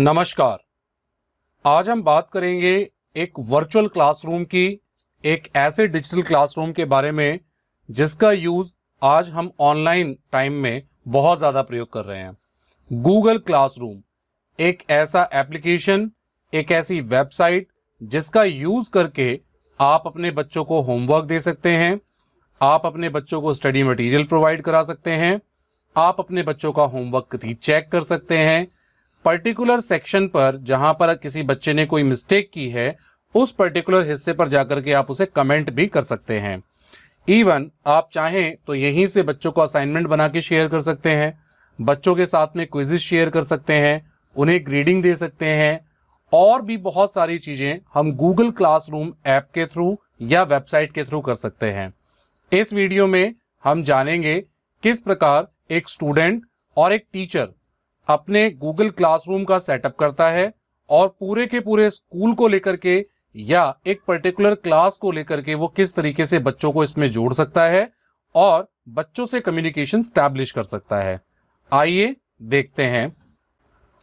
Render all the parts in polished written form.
नमस्कार। आज हम बात करेंगे एक वर्चुअल क्लासरूम की, एक ऐसे डिजिटल क्लासरूम के बारे में जिसका यूज आज हम ऑनलाइन टाइम में बहुत ज़्यादा प्रयोग कर रहे हैं। गूगल क्लासरूम एक ऐसा एप्लीकेशन, एक ऐसी वेबसाइट जिसका यूज करके आप अपने बच्चों को होमवर्क दे सकते हैं, आप अपने बच्चों को स्टडी मटेरियल प्रोवाइड करा सकते हैं, आप अपने बच्चों का होमवर्क रीचेक कर सकते हैं। पर्टिकुलर सेक्शन पर जहां पर किसी बच्चे ने कोई मिस्टेक की है, उस पर्टिकुलर हिस्से पर जाकर के आप उसे कमेंट भी कर सकते हैं। इवन आप चाहें तो यहीं से बच्चों को असाइनमेंट बना के शेयर कर सकते हैं, बच्चों के साथ में क्विज़ेस शेयर कर सकते हैं, उन्हें ग्रेडिंग दे सकते हैं और भी बहुत सारी चीजें हम गूगल क्लासरूम ऐप के थ्रू या वेबसाइट के थ्रू कर सकते हैं। इस वीडियो में हम जानेंगे किस प्रकार एक स्टूडेंट और एक टीचर अपने गूगल क्लासरूम का सेटअप करता है और पूरे के पूरे स्कूल को लेकर के या एक पर्टिकुलर क्लास को लेकर के वो किस तरीके से बच्चों को इसमें जोड़ सकता है और बच्चों से कम्युनिकेशन स्टैब्लिश कर सकता है। आइए देखते हैं।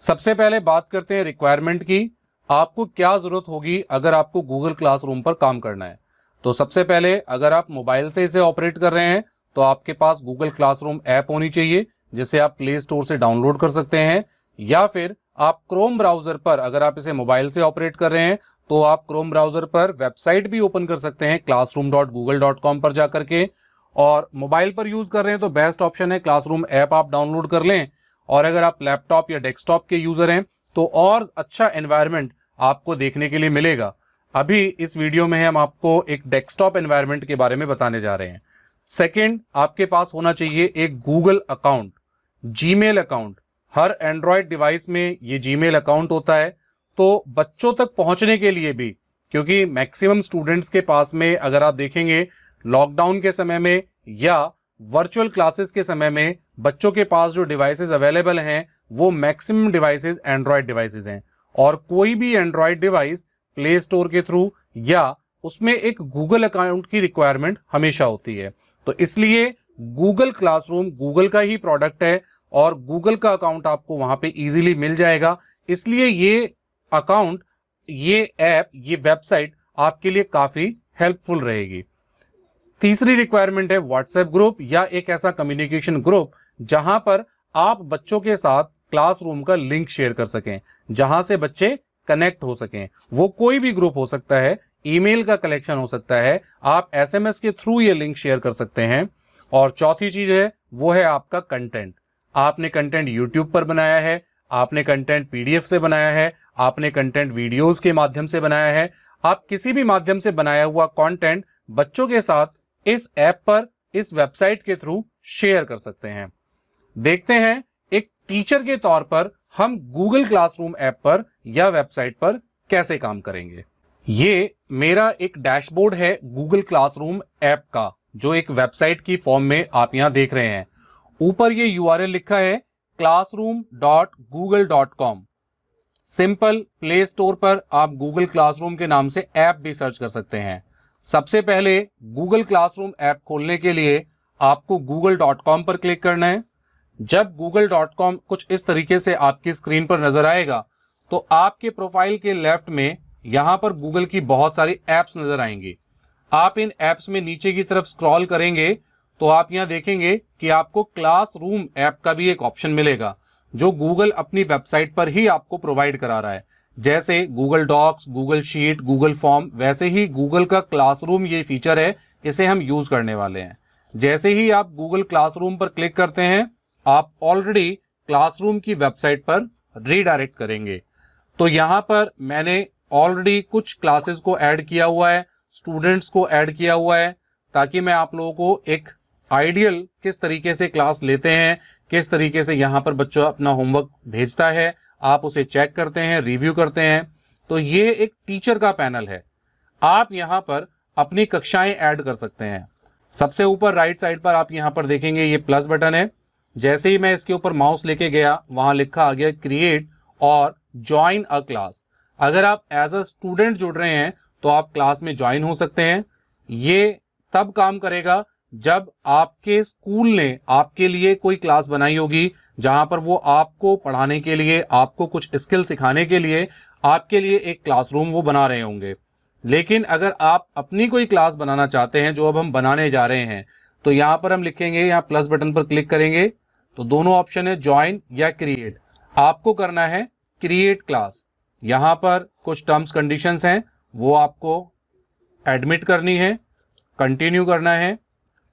सबसे पहले बात करते हैं रिक्वायरमेंट की। आपको क्या जरूरत होगी अगर आपको गूगल क्लासरूम पर काम करना है? तो सबसे पहले अगर आप मोबाइल से इसे ऑपरेट कर रहे हैं तो आपके पास गूगल क्लासरूम ऐप होनी चाहिए, जिसे आप प्ले स्टोर से डाउनलोड कर सकते हैं, या फिर आप क्रोम ब्राउजर पर, अगर आप इसे मोबाइल से ऑपरेट कर रहे हैं तो आप क्रोम ब्राउजर पर वेबसाइट भी ओपन कर सकते हैं classroom.google.com पर जाकर के। और मोबाइल पर यूज कर रहे हैं तो बेस्ट ऑप्शन है क्लासरूम ऐप आप डाउनलोड कर लें। और अगर आप लैपटॉप या डेस्कटॉप के यूजर हैं तो और अच्छा एनवायरनमेंट आपको देखने के लिए मिलेगा। अभी इस वीडियो में हम आपको एक डेस्कटॉप एनवायरनमेंट के बारे में बताने जा रहे हैं। सेकंड, आपके पास होना चाहिए एक गूगल अकाउंट, जीमेल अकाउंट। हर एंड्रॉयड डिवाइस में ये जीमेल अकाउंट होता है। तो बच्चों तक पहुंचने के लिए भी, क्योंकि मैक्सिमम स्टूडेंट्स के पास में, अगर आप देखेंगे लॉकडाउन के समय में या वर्चुअल क्लासेस के समय में, बच्चों के पास जो डिवाइसेस अवेलेबल हैं वो मैक्सिमम डिवाइसेस एंड्रॉयड डिवाइसेस हैं। और कोई भी एंड्रॉयड डिवाइस प्ले स्टोर के थ्रू या उसमें एक गूगल अकाउंट की रिक्वायरमेंट हमेशा होती है। तो इसलिए गूगल क्लासरूम गूगल का ही प्रोडक्ट है और गूगल का अकाउंट आपको वहां पे इजीली मिल जाएगा। इसलिए ये अकाउंट, ये ऐप, ये वेबसाइट आपके लिए काफी हेल्पफुल रहेगी। तीसरी रिक्वायरमेंट है व्हाट्सएप ग्रुप या एक ऐसा कम्युनिकेशन ग्रुप जहां पर आप बच्चों के साथ क्लासरूम का लिंक शेयर कर सकें, जहां से बच्चे कनेक्ट हो सकें। वो कोई भी ग्रुप हो सकता है, ईमेल का कलेक्शन हो सकता है, आप एसएमएस के थ्रू ये लिंक शेयर कर सकते हैं। और चौथी चीज है वो है आपका कंटेंट। आपने कंटेंट यूट्यूब पर बनाया है, आपने कंटेंट पीडीएफ से बनाया है, आपने कंटेंट वीडियोस के माध्यम से बनाया है, आप किसी भी माध्यम से बनाया हुआ कंटेंट बच्चों के साथ इस ऐप पर, इस वेबसाइट के थ्रू शेयर कर सकते हैं। देखते हैं एक टीचर के तौर पर हम गूगल क्लासरूम ऐप पर या वेबसाइट पर कैसे काम करेंगे। ये मेरा एक डैशबोर्ड है गूगल क्लासरूम ऐप का, जो एक वेबसाइट की फॉर्म में आप यहां देख रहे हैं। ऊपर ये यूआरएल लिखा है classroom.google.com। सिंपल, प्ले स्टोर पर आप गूगल क्लासरूम के नाम से ऐप भी सर्च कर सकते हैं। सबसे पहले गूगल क्लासरूम ऐप खोलने के लिए आपको google.com पर क्लिक करना है। जब google.com कुछ इस तरीके से आपकी स्क्रीन पर नजर आएगा तो आपके प्रोफाइल के लेफ्ट में यहां पर गूगल की बहुत सारी ऐप्स नजर आएंगी। आप इन ऐप्स में नीचे की तरफ स्क्रॉल करेंगे तो आप यहां देखेंगे कि आपको क्लासरूम ऐप का भी एक ऑप्शन मिलेगा, जो गूगल अपनी वेबसाइट पर ही आपको प्रोवाइड करा रहा है। जैसे Google Docs, Google Sheet, Google Form, वैसे ही गूगल का क्लासरूम ये फीचर है, इसे हम यूज करने वाले हैं। जैसे ही आप गूगल क्लासरूम पर क्लिक करते हैं, आप ऑलरेडी क्लासरूम की वेबसाइट पर रीडायरेक्ट करेंगे। तो यहां पर मैंने ऑलरेडी कुछ क्लासेस को ऐड किया हुआ है, स्टूडेंट्स को ऐड किया हुआ है, ताकि मैं आप लोगों को एक आइडियल किस तरीके से क्लास लेते हैं, किस तरीके से यहां पर बच्चों अपना होमवर्क भेजता है, आप उसे चेक करते हैं, रिव्यू करते हैं। तो ये एक टीचर का पैनल है। आप यहां पर अपनी कक्षाएं ऐड कर सकते हैं। सबसे ऊपर राइट साइड पर आप यहां पर देखेंगे ये प्लस बटन है। जैसे ही मैं इसके ऊपर माउस लेके गया, वहां लिखा आ गया क्रिएट और ज्वाइन अ क्लास। अगर आप एज अ स्टूडेंट जुड़ रहे हैं तो आप क्लास में ज्वाइन हो सकते हैं। ये तब काम करेगा जब आपके स्कूल ने आपके लिए कोई क्लास बनाई होगी, जहां पर वो आपको पढ़ाने के लिए, आपको कुछ स्किल सिखाने के लिए आपके लिए एक क्लासरूम वो बना रहे होंगे। लेकिन अगर आप अपनी कोई क्लास बनाना चाहते हैं, जो अब हम बनाने जा रहे हैं, तो यहां पर हम लिखेंगे, यहाँ प्लस बटन पर क्लिक करेंगे तो दोनों ऑप्शन है, ज्वाइन या क्रिएट। आपको करना है क्रिएट क्लास। यहां पर कुछ टर्म्स कंडीशंस हैं, वो आपको एडमिट करनी है, कंटिन्यू करना है।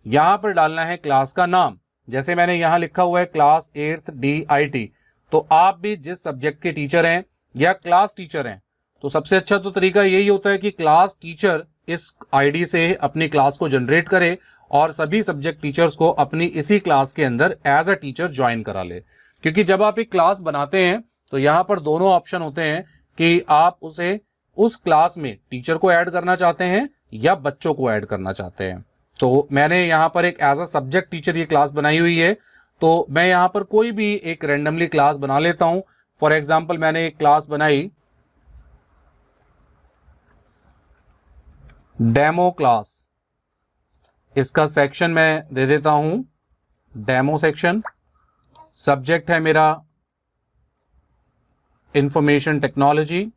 यहां पर डालना है क्लास का नाम, जैसे मैंने यहां लिखा हुआ है क्लास 8th DIT। तो आप भी जिस सब्जेक्ट के टीचर हैं या क्लास टीचर हैं, तो सबसे अच्छा तो तरीका यही होता है कि क्लास टीचर इस आईडी से अपनी क्लास को जनरेट करे और सभी सब्जेक्ट टीचर्स को अपनी इसी क्लास के अंदर एज अ टीचर ज्वाइन करा ले। क्योंकि जब आप एक क्लास बनाते हैं तो यहां पर दोनों ऑप्शन होते हैं कि आप उसे उस क्लास में टीचर को ऐड करना चाहते हैं या बच्चों को ऐड करना चाहते हैं। तो मैंने यहां पर एक एज अ सब्जेक्ट टीचर ये क्लास बनाई हुई है, तो मैं यहां पर कोई भी एक रैंडमली क्लास बना लेता हूं। फॉर एग्जांपल मैंने एक क्लास बनाई डेमो क्लास, इसका सेक्शन मैं दे देता हूं डेमो सेक्शन। सब्जेक्ट है मेरा इंफॉर्मेशन टेक्नोलॉजी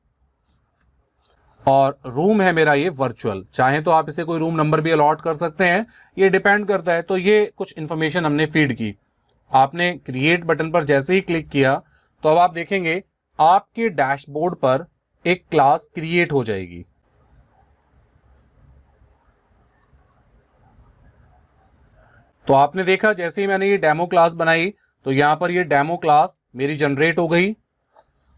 और रूम है मेरा ये वर्चुअल। चाहे तो आप इसे कोई रूम नंबर भी अलॉट कर सकते हैं, ये डिपेंड करता है। तो ये कुछ इंफॉर्मेशन हमने फीड की। आपने क्रिएट बटन पर जैसे ही क्लिक किया तो अब आप देखेंगे आपके डैशबोर्ड पर एक क्लास क्रिएट हो जाएगी। तो आपने देखा जैसे ही मैंने ये डेमो क्लास बनाई तो यहां पर ये डेमो क्लास मेरी जनरेट हो गई।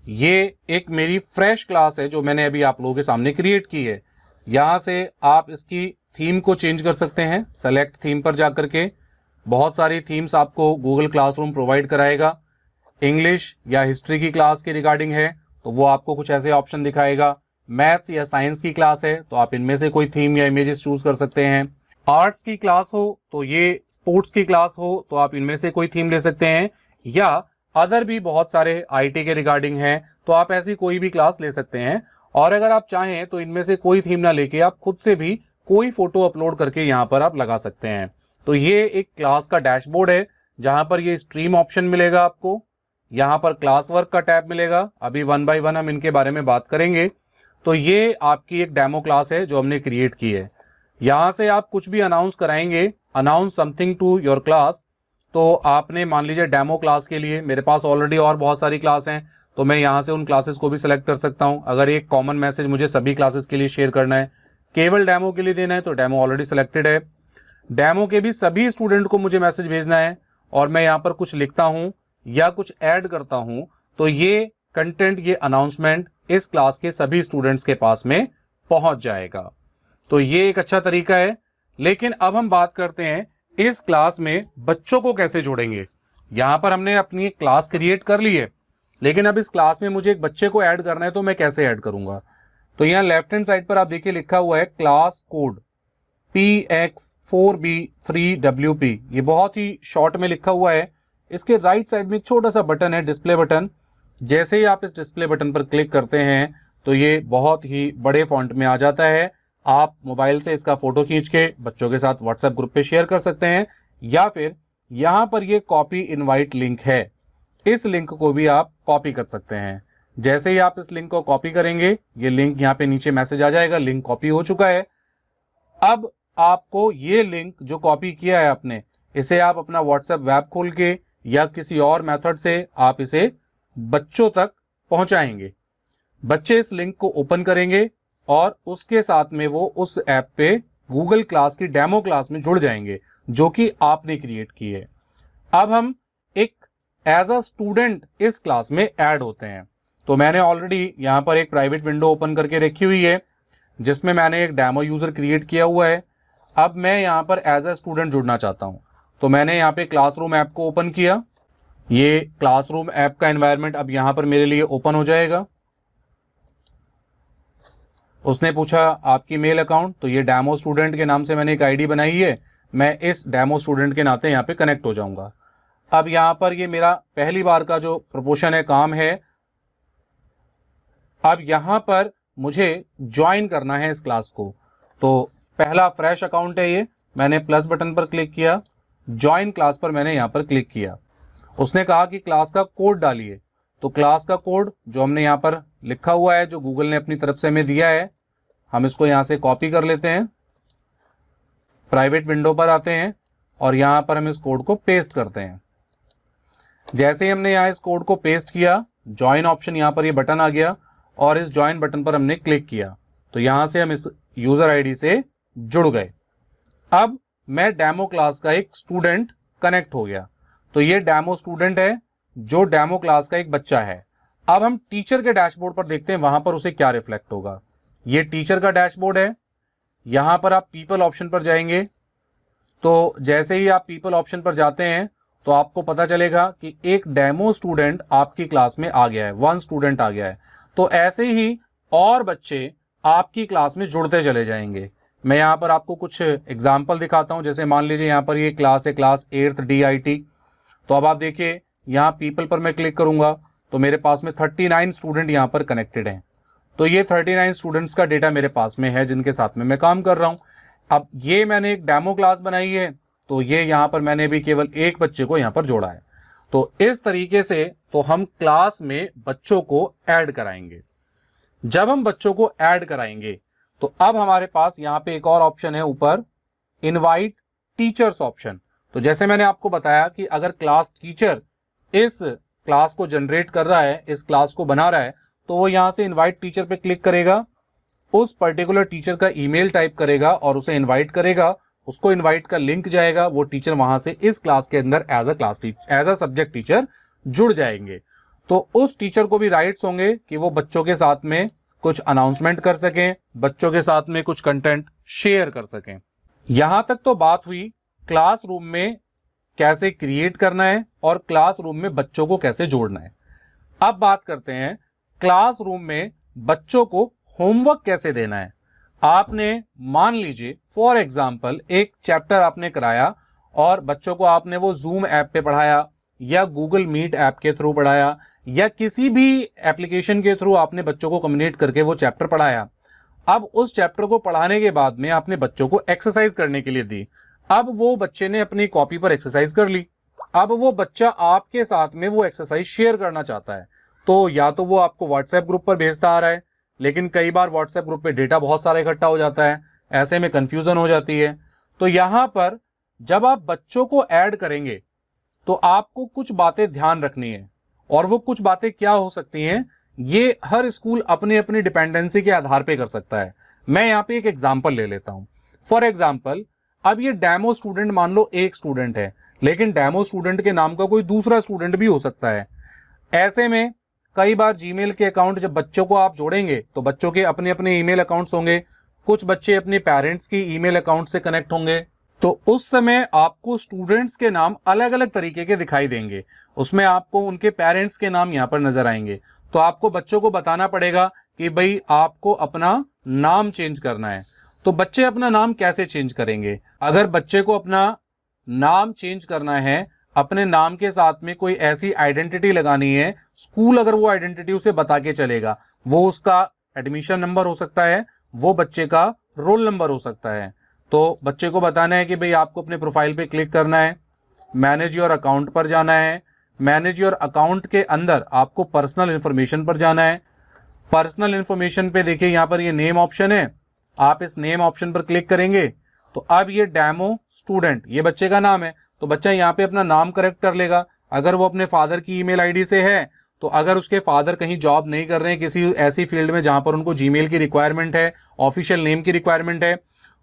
ये एक मेरी फ्रेश क्लास है जो मैंने अभी आप लोगों के सामने क्रिएट की है। यहां से आप इसकी थीम को चेंज कर सकते हैं, सेलेक्ट थीम पर जाकर के। बहुत सारी थीम्स आपको गूगल क्लासरूम प्रोवाइड कराएगा। इंग्लिश या हिस्ट्री की क्लास के रिगार्डिंग है तो वो आपको कुछ ऐसे ऑप्शन दिखाएगा। मैथ्स या साइंस की क्लास है तो आप इनमें से कोई थीम या इमेजेस चूज कर सकते हैं। आर्ट्स की क्लास हो तो ये, स्पोर्ट्स की क्लास हो तो आप इनमें से कोई थीम ले सकते हैं, या अदर भी बहुत सारे आईटी के रिगार्डिंग हैं तो आप ऐसी कोई भी क्लास ले सकते हैं। और अगर आप चाहें तो इनमें से कोई थीम ना लेके आप खुद से भी कोई फोटो अपलोड करके यहां पर आप लगा सकते हैं। तो ये एक क्लास का डैशबोर्ड है जहां पर ये स्ट्रीम ऑप्शन मिलेगा आपको, यहां पर क्लास वर्क का टैब मिलेगा। अभी वन बाय वन हम इनके बारे में बात करेंगे। तो ये आपकी एक डेमो क्लास है जो हमने क्रिएट की है। यहां से आप कुछ भी अनाउंस कराएंगे, announce something to your class. तो आपने मान लीजिए डेमो क्लास के लिए, मेरे पास ऑलरेडी और बहुत सारी क्लास हैं तो मैं यहां से उन क्लासेस को भी सिलेक्ट कर सकता हूं। अगर एक कॉमन मैसेज मुझे सभी क्लासेस के लिए शेयर करना है, केवल डेमो के लिए देना है, तो डेमो ऑलरेडी सिलेक्टेड है। डेमो के भी सभी स्टूडेंट को मुझे मैसेज भेजना है और मैं यहां पर कुछ लिखता हूं या कुछ ऐड करता हूं तो ये कंटेंट, ये अनाउंसमेंट इस क्लास के सभी स्टूडेंट्स के पास में पहुंच जाएगा। तो ये एक अच्छा तरीका है। लेकिन अब हम बात करते हैं इस क्लास में बच्चों को कैसे जोड़ेंगे। यहां पर हमने अपनी एक क्लास क्रिएट कर ली है, लेकिन अब इस क्लास में मुझे एक बच्चे को ऐड करना है तो मैं कैसे ऐड करूंगा। तो यहां लेफ्ट हैंड साइड पर आप देखिए लिखा हुआ है क्लास कोड PX4B3WP। ये बहुत ही शॉर्ट में लिखा हुआ है। इसके राइट साइड में एक छोटा सा बटन है, डिस्प्ले बटन। जैसे ही आप इस डिस्प्ले बटन पर क्लिक करते हैं तो ये बहुत ही बड़े फॉन्ट में आ जाता है। आप मोबाइल से इसका फोटो खींच के बच्चों के साथ व्हाट्सएप ग्रुप पे शेयर कर सकते हैं, या फिर यहां पर ये कॉपी इनवाइट लिंक है, इस लिंक को भी आप कॉपी कर सकते हैं। जैसे ही आप इस लिंक को कॉपी करेंगे ये लिंक यहाँ पे नीचे मैसेज आ जाएगा, लिंक कॉपी हो चुका है। अब आपको ये लिंक जो कॉपी किया है आपने, इसे आप अपना व्हाट्सएप वेब खोल के या किसी और मेथड से आप इसे बच्चों तक पहुंचाएंगे। बच्चे इस लिंक को ओपन करेंगे और उसके साथ में वो उस ऐप पे गूगल क्लास की डेमो क्लास में जुड़ जाएंगे जो कि आपने क्रिएट की है। अब हम एक एज अ स्टूडेंट इस क्लास में ऐड होते हैं। तो मैंने ऑलरेडी यहां पर एक प्राइवेट विंडो ओपन करके रखी हुई है जिसमें मैंने एक डेमो यूजर क्रिएट किया हुआ है। अब मैं यहां पर एज अ स्टूडेंट जुड़ना चाहता हूं तो मैंने यहां पे क्लासरूम ऐप को ओपन किया। ये क्लासरूम ऐप का एनवायरनमेंट अब यहां पर मेरे लिए ओपन हो जाएगा। उसने पूछा आपकी मेल अकाउंट, तो ये डेमो स्टूडेंट के नाम से मैंने एक आईडी बनाई है, मैं इस डेमो स्टूडेंट के नाते यहाँ पे कनेक्ट हो जाऊंगा। अब यहाँ पर ये मेरा पहली बार का जो प्रपोर्शन है, काम है। अब यहाँ पर मुझे ज्वाइन करना है इस क्लास को। तो पहला फ्रेश अकाउंट है ये, मैंने प्लस बटन पर क्लिक किया, ज्वाइन क्लास पर मैंने यहाँ पर क्लिक किया उसने कहा कि क्लास का कोड डालिए। तो क्लास का कोड जो हमने यहाँ पर लिखा हुआ है, जो गूगल ने अपनी तरफ से हमें दिया है, हम इसको यहाँ से कॉपी कर लेते हैं, प्राइवेट विंडो पर आते हैं और यहाँ पर हम इस कोड को पेस्ट करते हैं। जैसे ही हमने यहाँ इस कोड को पेस्ट किया, ज्वाइन ऑप्शन यहाँ पर ये बटन आ गया और इस ज्वाइन बटन पर हमने क्लिक किया तो यहाँ से हम इस यूजर आईडी से जुड़ गए। अब मैं डेमो क्लास का एक स्टूडेंट कनेक्ट हो गया। तो ये डेमो स्टूडेंट है जो डेमो क्लास का एक बच्चा है। अब हम टीचर के डैशबोर्ड पर देखते हैं वहां पर उसे क्या रिफ्लेक्ट होगा। ये टीचर का डैशबोर्ड है। यहां पर आप पीपल ऑप्शन पर जाएंगे तो जैसे ही आप पीपल ऑप्शन पर जाते हैं तो आपको पता चलेगा कि एक डेमो स्टूडेंट आपकी क्लास में आ गया है, 1 स्टूडेंट आ गया है। तो ऐसे ही और बच्चे आपकी क्लास में जुड़ते चले जाएंगे। मैं यहाँ पर आपको कुछ एग्जाम्पल दिखाता हूँ। जैसे मान लीजिए यहाँ पर ये क्लास है, क्लास 8th DIT। तो अब आप देखिए यहाँ पीपल पर मैं क्लिक करूंगा तो मेरे पास में 39 स्टूडेंट यहाँ पर कनेक्टेड हैं। तो ये 39 स्टूडेंट्स का डेटा मेरे पास में है जिनके साथ में मैं काम कर रहा हूँ। अब ये मैंने एक डेमो क्लास बनाई है तो ये यहाँ पर मैंने भी केवल एक बच्चे को यहाँ पर जोड़ा है। तो इस तरीके से तो हम क्लास में बच्चों को ऐड कराएंगे। जब हम बच्चों को ऐड कराएंगे तो अब हमारे पास यहाँ पे एक और ऑप्शन है ऊपर, इनवाइट टीचर्स ऑप्शन। तो जैसे मैंने आपको बताया कि अगर क्लास टीचर इस क्लास को जनरेट कर रहा है, इस क्लास को बना रहा है, तो वो यहाँ से इनवाइट टीचर पे क्लिक करेगा, उस पर्टिकुलर टीचर का ईमेल टाइप करेगा और उसे इनवाइट करेगा। उसको इनवाइट का लिंक जाएगा, वो टीचर वहां से इस क्लास के अंदर एज अ सब्जेक्ट टीचर जुड़ जाएंगे। तो उस टीचर को भी राइट्स होंगे कि वो बच्चों के साथ में कुछ अनाउंसमेंट कर सकें, बच्चों के साथ में कुछ कंटेंट शेयर कर सकें। यहां तक तो बात हुई क्लासरूम में कैसे क्रिएट करना है और क्लासरूम में बच्चों को कैसे जोड़ना है। अब बात करते हैं क्लासरूम में बच्चों को होमवर्क कैसे देना है। आपने मान लीजिए फॉर एग्जांपल एक चैप्टर आपने कराया और बच्चों को आपने वो जूम ऐप पे पढ़ाया या गूगल मीट ऐप के थ्रू पढ़ाया या किसी भी एप्लीकेशन के थ्रू आपने बच्चों को कम्युनिकेट करके वो चैप्टर पढ़ाया। अब उस चैप्टर को पढ़ाने के बाद में आपने बच्चों को एक्सरसाइज करने के लिए दी। अब वो बच्चे ने अपनी कॉपी पर एक्सरसाइज कर ली। अब वो बच्चा आपके साथ में वो एक्सरसाइज शेयर करना चाहता है, तो या तो वो आपको व्हाट्सएप ग्रुप पर भेजता आ रहा है, लेकिन कई बार व्हाट्सएप ग्रुप पे डेटा बहुत सारा इकट्ठा हो जाता है, ऐसे में कंफ्यूजन हो जाती है। तो यहां पर जब आप बच्चों को ऐड करेंगे तो आपको कुछ बातें ध्यान रखनी है, और वो कुछ बातें क्या हो सकती हैं ये हर स्कूल अपनी अपनी डिपेंडेंसी के आधार पे कर सकता है। मैं यहाँ पे एक एग्जांपल ले लेता हूं। फॉर एग्जांपल अब ये डेमो स्टूडेंट मान लो एक स्टूडेंट है, लेकिन डेमो स्टूडेंट के नाम का कोई दूसरा स्टूडेंट भी हो सकता है। ऐसे में कई बार जीमेल के अकाउंट जब बच्चों को आप जोड़ेंगे तो बच्चों के अपने अपने ईमेल अकाउंट्स होंगे, कुछ बच्चे अपने पेरेंट्स की ईमेल अकाउंट से कनेक्ट होंगे। तो उस समय आपको स्टूडेंट्स के नाम अलग अलग तरीके के दिखाई देंगे, उसमें आपको उनके पेरेंट्स के नाम यहां पर नजर आएंगे। तो आपको बच्चों को बताना पड़ेगा कि भाई आपको अपना नाम चेंज करना है। तो बच्चे अपना नाम कैसे चेंज करेंगे? अगर बच्चे को अपना नाम चेंज करना है, अपने नाम के साथ में कोई ऐसी आइडेंटिटी लगानी है, स्कूल अगर वो आइडेंटिटी उसे बता के चलेगा, वो उसका एडमिशन नंबर हो सकता है, वो बच्चे का रोल नंबर हो सकता है। तो बच्चे को बताना है कि भाई आपको अपने प्रोफाइल पे क्लिक करना है, मैनेज योर अकाउंट पर जाना है, मैनेज योर अकाउंट के अंदर आपको पर्सनल इंफॉर्मेशन पर जाना है। पर्सनल इंफॉर्मेशन पे देखिए यहाँ पर ये नेम ऑप्शन है, आप इस नेम ऑप्शन पर क्लिक करेंगे तो अब ये डेमो स्टूडेंट ये बच्चे का नाम है, तो बच्चा यहाँ पे अपना नाम करेक्ट कर लेगा। अगर वो अपने फादर की ईमेल आईडी से है, तो अगर उसके फादर कहीं जॉब नहीं कर रहे हैं किसी ऐसी फील्ड में जहां पर उनको जीमेल की रिक्वायरमेंट है, ऑफिशियल नेम की रिक्वायरमेंट है,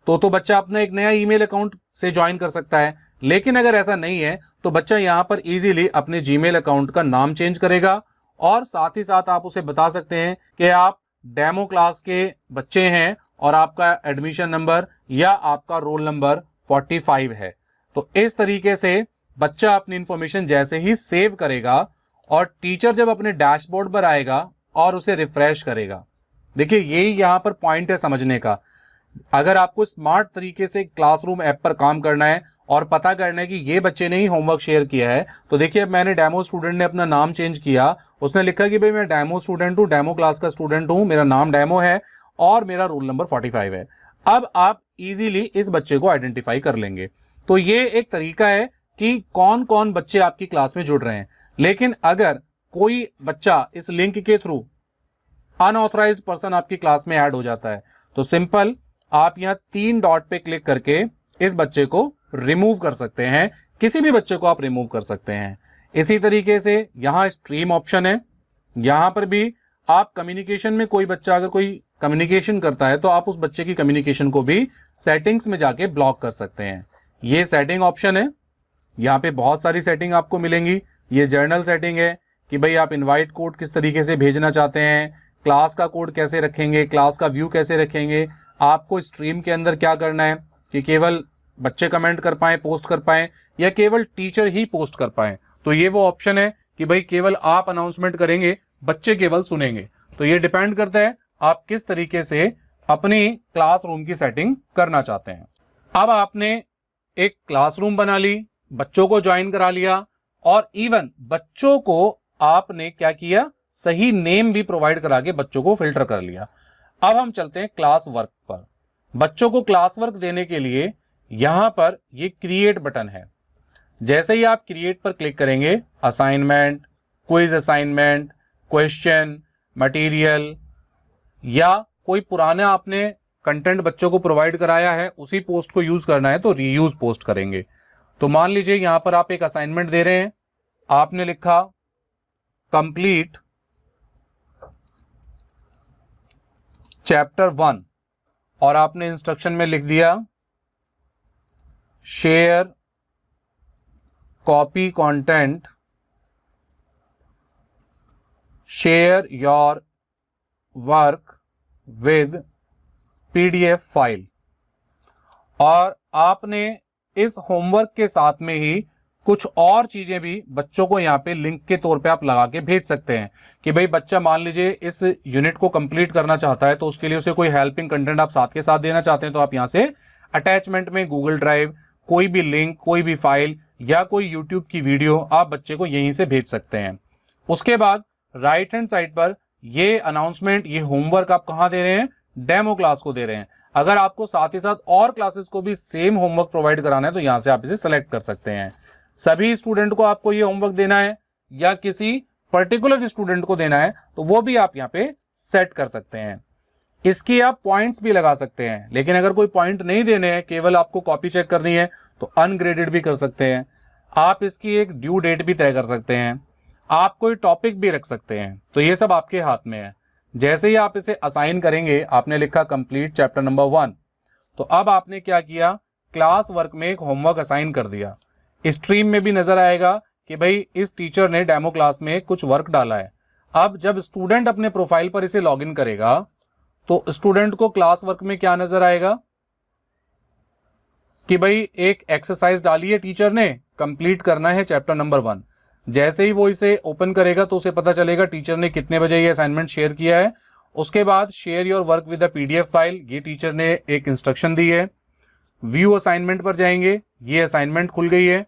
तो बच्चा अपना एक नया ईमेल अकाउंट से ज्वाइन कर सकता है। लेकिन अगर ऐसा नहीं है तो बच्चा यहां पर इजीली अपने जीमेल अकाउंट का नाम चेंज करेगा, और साथ ही साथ आप उसे बता सकते हैं कि आप डेमो क्लास के बच्चे हैं और आपका एडमिशन नंबर या आपका रोल नंबर 45 है। तो इस तरीके से बच्चा अपनी इंफॉर्मेशन जैसे ही सेव करेगा और टीचर जब अपने डैशबोर्ड पर आएगा और उसे रिफ्रेश करेगा, देखिए यही यहां पर पॉइंट है समझने का। अगर आपको स्मार्ट तरीके से क्लासरूम ऐप पर काम करना है और पता करना है कि ये बच्चे ने ही होमवर्क शेयर किया है, तो देखिए अब मैंने डेमो स्टूडेंट ने अपना नाम चेंज किया, उसने लिखा कि भाई मैं डेमो स्टूडेंट हूं, डेमो क्लास का स्टूडेंट हूं, मेरा नाम डेमो है और मेरा रोल नंबर 45 है। अब आप इजीली इस बच्चे को आइडेंटिफाई कर लेंगे। तो ये एक तरीका है कि कौन कौन बच्चे आपकी क्लास में जुड़ रहे हैं। लेकिन अगर कोई बच्चा इस लिंक के थ्रू अनऑथराइज्ड पर्सन आपकी क्लास में ऐड हो जाता है तो सिंपल आप यहां 3 डॉट पे क्लिक करके इस बच्चे को रिमूव कर सकते हैं। किसी भी बच्चे को आप रिमूव कर सकते हैं। इसी तरीके से यहां स्ट्रीम ऑप्शन है, यहां पर भी आप कम्युनिकेशन में कोई बच्चा अगर कोई कम्युनिकेशन करता है तो आप उस बच्चे की कम्युनिकेशन को भी सेटिंग्स में जाके ब्लॉक कर सकते हैं। ये सेटिंग ऑप्शन है, यहाँ पे बहुत सारी सेटिंग आपको मिलेंगी। ये जर्नल सेटिंग है कि भाई आप इनवाइट कोड किस तरीके से भेजना चाहते हैं, क्लास का कोड कैसे रखेंगे, क्लास का व्यू कैसे रखेंगे, आपको स्ट्रीम के अंदर क्या करना है कि केवल बच्चे कमेंट कर पाए, पोस्ट कर पाए, या केवल टीचर ही पोस्ट कर पाए। तो ये वो ऑप्शन है कि भाई केवल आप अनाउंसमेंट करेंगे, बच्चे केवल सुनेंगे। तो ये डिपेंड करता है आप किस तरीके से अपनी क्लासरूम की सेटिंग करना चाहते हैं। अब आपने एक क्लासरूम बना ली, बच्चों को ज्वाइन करा लिया, और इवन बच्चों को आपने क्या किया, सही नेम भी प्रोवाइड करा के बच्चों को फिल्टर कर लिया। अब हम चलते हैं क्लास वर्क पर। बच्चों को क्लास वर्क देने के लिए यहां पर ये क्रिएट बटन है। जैसे ही आप क्रिएट पर क्लिक करेंगे, assignment, quiz assignment, question, material, या कोई पुराना आपने कंटेंट बच्चों को प्रोवाइड कराया है उसी पोस्ट को यूज करना है तो रीयूज पोस्ट करेंगे। तो मान लीजिए यहां पर आप एक असाइनमेंट दे रहे हैं, आपने लिखा कंप्लीट चैप्टर 1 और आपने इंस्ट्रक्शन में लिख दिया share copy content, share your work with PDF file. और आपने इस होमवर्क के साथ में ही कुछ और चीजें भी बच्चों को यहां पे लिंक के तौर पे आप लगा के भेज सकते हैं कि भाई बच्चा मान लीजिए इस यूनिट को कंप्लीट करना चाहता है तो उसके लिए उसे कोई हेल्पिंग कंटेंट आप साथ के साथ देना चाहते हैं तो आप यहां से अटैचमेंट में गूगल ड्राइव, कोई भी लिंक, कोई भी फाइल या कोई यूट्यूब की वीडियो आप बच्चे को यहीं से भेज सकते हैं। उसके बाद राइट हैंड साइड पर ये अनाउंसमेंट, ये होमवर्क आप कहां दे रहे हैं, डेमो क्लास को दे रहे हैं। अगर आपको साथ ही साथ और क्लासेस को भी सेम होमवर्क प्रोवाइड कराना है तो यहां से आप इसे सेलेक्ट कर सकते हैं। सभी स्टूडेंट को आपको ये होमवर्क देना है या किसी पर्टिकुलर स्टूडेंट को देना है तो वो भी आप यहां पे सेट कर सकते हैं। इसकी आप पॉइंट्स भी लगा सकते हैं, लेकिन अगर कोई पॉइंट नहीं देने हैं, केवल आपको कॉपी चेक करनी है तो अनग्रेडेड भी कर सकते हैं। आप इसकी एक ड्यू डेट भी तय कर सकते हैं, आप कोई टॉपिक भी रख सकते हैं। तो ये सब आपके हाथ में है। जैसे ही आप इसे असाइन करेंगे, आपने लिखा कंप्लीट चैप्टर नंबर 1, तो अब आपने क्या किया, क्लास वर्क में एक होमवर्क असाइन कर दिया। स्ट्रीम में भी नजर आएगा कि भाई इस टीचर ने डेमो क्लास में कुछ वर्क डाला है। अब जब स्टूडेंट अपने प्रोफाइल पर इसे लॉगिन करेगा तो स्टूडेंट को क्लास वर्क में क्या नजर आएगा कि भाई एक एक्सरसाइज डाली है टीचर ने, कंप्लीट करना है चैप्टर नंबर 1। जैसे ही वो इसे ओपन करेगा तो उसे पता चलेगा टीचर ने कितने बजे ये असाइनमेंट शेयर किया है। उसके बाद share your work with the PDF file, ये टीचर ने एक इंस्ट्रक्शन दी है। व्यू असाइनमेंट पर जाएंगे, ये असाइनमेंट खुल गई है।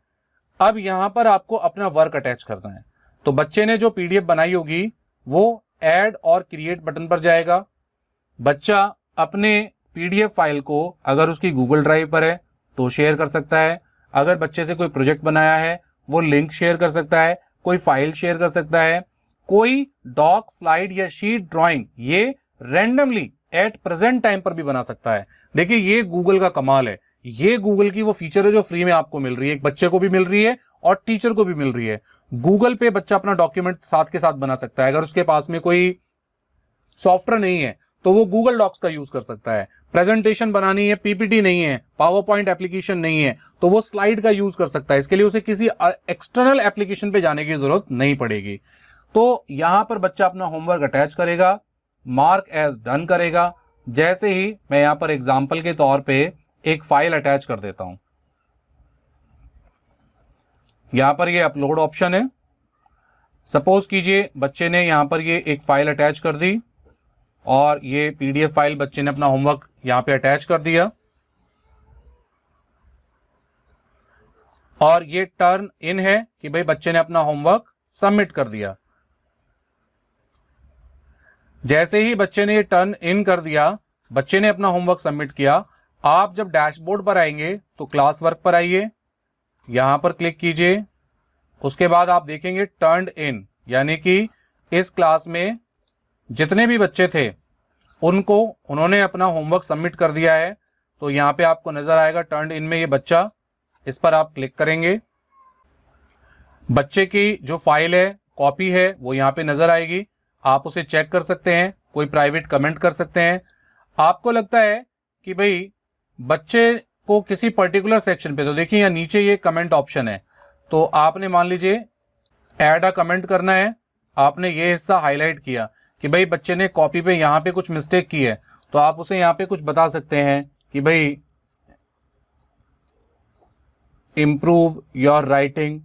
अब यहां पर आपको अपना वर्क अटैच करना है। तो बच्चे ने जो पीडीएफ बनाई होगी वो ऐड और क्रिएट बटन पर जाएगा। बच्चा अपने पीडीएफ फाइल को अगर उसकी गूगल ड्राइव पर है तो शेयर कर सकता है। अगर बच्चे से कोई प्रोजेक्ट बनाया है वो लिंक शेयर कर सकता है, कोई फाइल शेयर कर सकता है, कोई डॉक, स्लाइड या शीट, ड्राइंग ये रैंडमली एट प्रेजेंट टाइम पर भी बना सकता है। देखिए ये गूगल का कमाल है, ये गूगल की वो फीचर है जो फ्री में आपको मिल रही है, एक बच्चे को भी मिल रही है और टीचर को भी मिल रही है। गूगल पे बच्चा अपना डॉक्यूमेंट साथ के साथ बना सकता है। अगर उसके पास में कोई सॉफ्टवेयर नहीं है तो वो गूगल डॉक्स का यूज कर सकता है। प्रेजेंटेशन बनानी है, पीपीटी नहीं है, पावर पॉइंट एप्लीकेशन नहीं है तो वो स्लाइड का यूज कर सकता है। इसके लिए उसे किसी एक्सटर्नल एप्लीकेशन पे जाने की जरूरत नहीं पड़ेगी। तो यहां पर बच्चा अपना होमवर्क अटैच करेगा, मार्क एज डन करेगा। जैसे ही मैं यहां पर एग्जाम्पल के तौर पे एक फाइल अटैच कर देता हूं, यहां पर ये अपलोड ऑप्शन है। सपोज कीजिए बच्चे ने यहां पर ये एक फाइल अटैच कर दी और ये पीडीएफ फाइल बच्चे ने अपना होमवर्क यहां पे अटैच कर दिया और ये टर्न इन है कि भाई बच्चे ने अपना होमवर्क सबमिट कर दिया। जैसे ही बच्चे ने ये टर्न इन कर दिया, बच्चे ने अपना होमवर्क सबमिट किया, आप जब डैशबोर्ड पर आएंगे तो क्लास वर्क पर आइए, यहां पर क्लिक कीजिए। उसके बाद आप देखेंगे टर्न्ड इन, यानी कि इस क्लास में जितने भी बच्चे थे उन्होंने अपना होमवर्क सबमिट कर दिया है। तो यहाँ पे आपको नजर आएगा टर्न्ड इन में ये बच्चा, इस पर आप क्लिक करेंगे। बच्चे की जो फाइल है, कॉपी है, वो यहाँ पे नजर आएगी। आप उसे चेक कर सकते हैं, कोई प्राइवेट कमेंट कर सकते हैं। आपको लगता है कि भाई बच्चे को किसी पर्टिकुलर सेक्शन पे, तो देखिए यहाँ नीचे ये कमेंट ऑप्शन है, तो आपने मान लीजिए ऐड अ कमेंट करना है। आपने ये हिस्सा हाईलाइट किया कि भाई बच्चे ने कॉपी पे यहाँ पे कुछ मिस्टेक की है, तो आप उसे यहाँ पे कुछ बता सकते हैं कि भाई इम्प्रूव योर राइटिंग।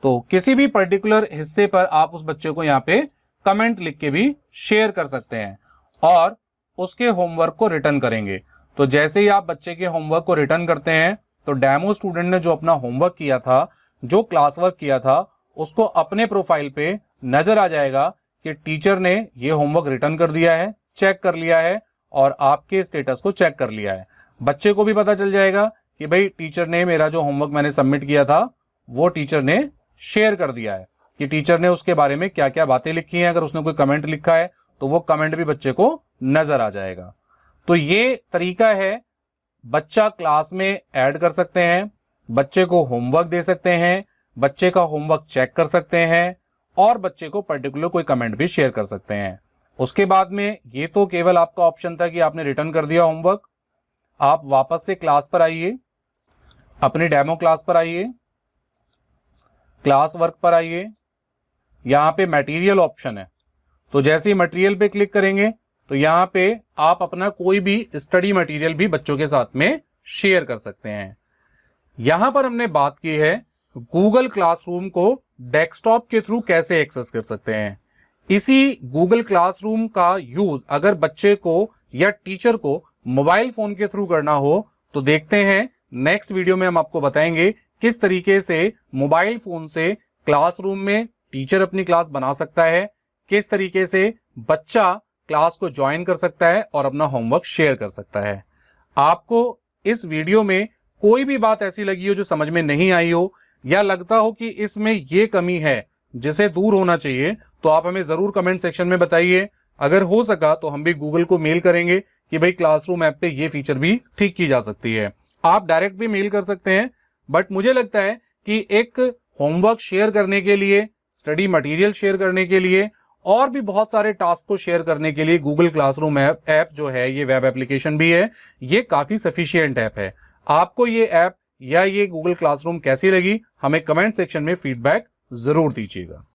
तो किसी भी पर्टिकुलर हिस्से पर आप उस बच्चे को यहाँ पे कमेंट लिख के भी शेयर कर सकते हैं और उसके होमवर्क को रिटर्न करेंगे। तो जैसे ही आप बच्चे के होमवर्क को रिटर्न करते हैं तो डेमो स्टूडेंट ने जो अपना होमवर्क किया था, जो क्लास वर्क किया था, उसको अपने प्रोफाइल पे नजर आ जाएगा कि टीचर ने ये होमवर्क रिटर्न कर दिया है, चेक कर लिया है और आपके स्टेटस को चेक कर लिया है। बच्चे को भी पता चल जाएगा कि भाई टीचर ने मेरा जो होमवर्क मैंने सबमिट किया था वो टीचर ने शेयर कर दिया है, कि टीचर ने उसके बारे में क्या क्या बातें लिखी हैं। अगर उसने कोई कमेंट लिखा है तो वो कमेंट भी बच्चे को नजर आ जाएगा। तो ये तरीका है, बच्चा क्लास में ऐड कर सकते हैं, बच्चे को होमवर्क दे सकते हैं, बच्चे का होमवर्क चेक कर सकते हैं और बच्चे को पर्टिकुलर कोई कमेंट भी शेयर कर सकते हैं। उसके बाद में ये तो केवल आपका ऑप्शन था कि आपने रिटर्न कर दिया होमवर्क। आप वापस से क्लास पर आइए, अपनी डेमो क्लास पर आइए, क्लास वर्क पर आइए, यहां पे मटेरियल ऑप्शन है। तो जैसे ही मटेरियल पे क्लिक करेंगे तो यहां पे आप अपना कोई भी स्टडी मटेरियल भी बच्चों के साथ में शेयर कर सकते हैं। यहां पर हमने बात की है गूगल क्लासरूम को डेस्कटॉप के थ्रू कैसे एक्सेस कर सकते हैं। इसी गूगल क्लासरूम का यूज अगर बच्चे को या टीचर को मोबाइल फोन के थ्रू करना हो तो देखते हैं नेक्स्ट वीडियो में हम आपको बताएंगे किस तरीके से मोबाइल फोन से क्लासरूम में टीचर अपनी क्लास बना सकता है, किस तरीके से बच्चा क्लास को ज्वाइन कर सकता है और अपना होमवर्क शेयर कर सकता है। आपको इस वीडियो में कोई भी बात ऐसी लगी हो जो समझ में नहीं आई हो या लगता हो कि इसमें ये कमी है जिसे दूर होना चाहिए, तो आप हमें जरूर कमेंट सेक्शन में बताइए। अगर हो सका तो हम भी गूगल को मेल करेंगे कि भाई क्लासरूम ऐप पे ये फीचर भी ठीक की जा सकती है। आप डायरेक्ट भी मेल कर सकते हैं, बट मुझे लगता है कि एक होमवर्क शेयर करने के लिए, स्टडी मटेरियल शेयर करने के लिए और भी बहुत सारे टास्क को शेयर करने के लिए गूगल क्लासरूम ऐप जो है, ये वेब एप्लीकेशन भी है, ये काफी सफिशिएंट ऐप है। आपको ये ऐप या ये गूगल क्लासरूम कैसी लगी, हमें कमेंट सेक्शन में फीडबैक जरूर दीजिएगा।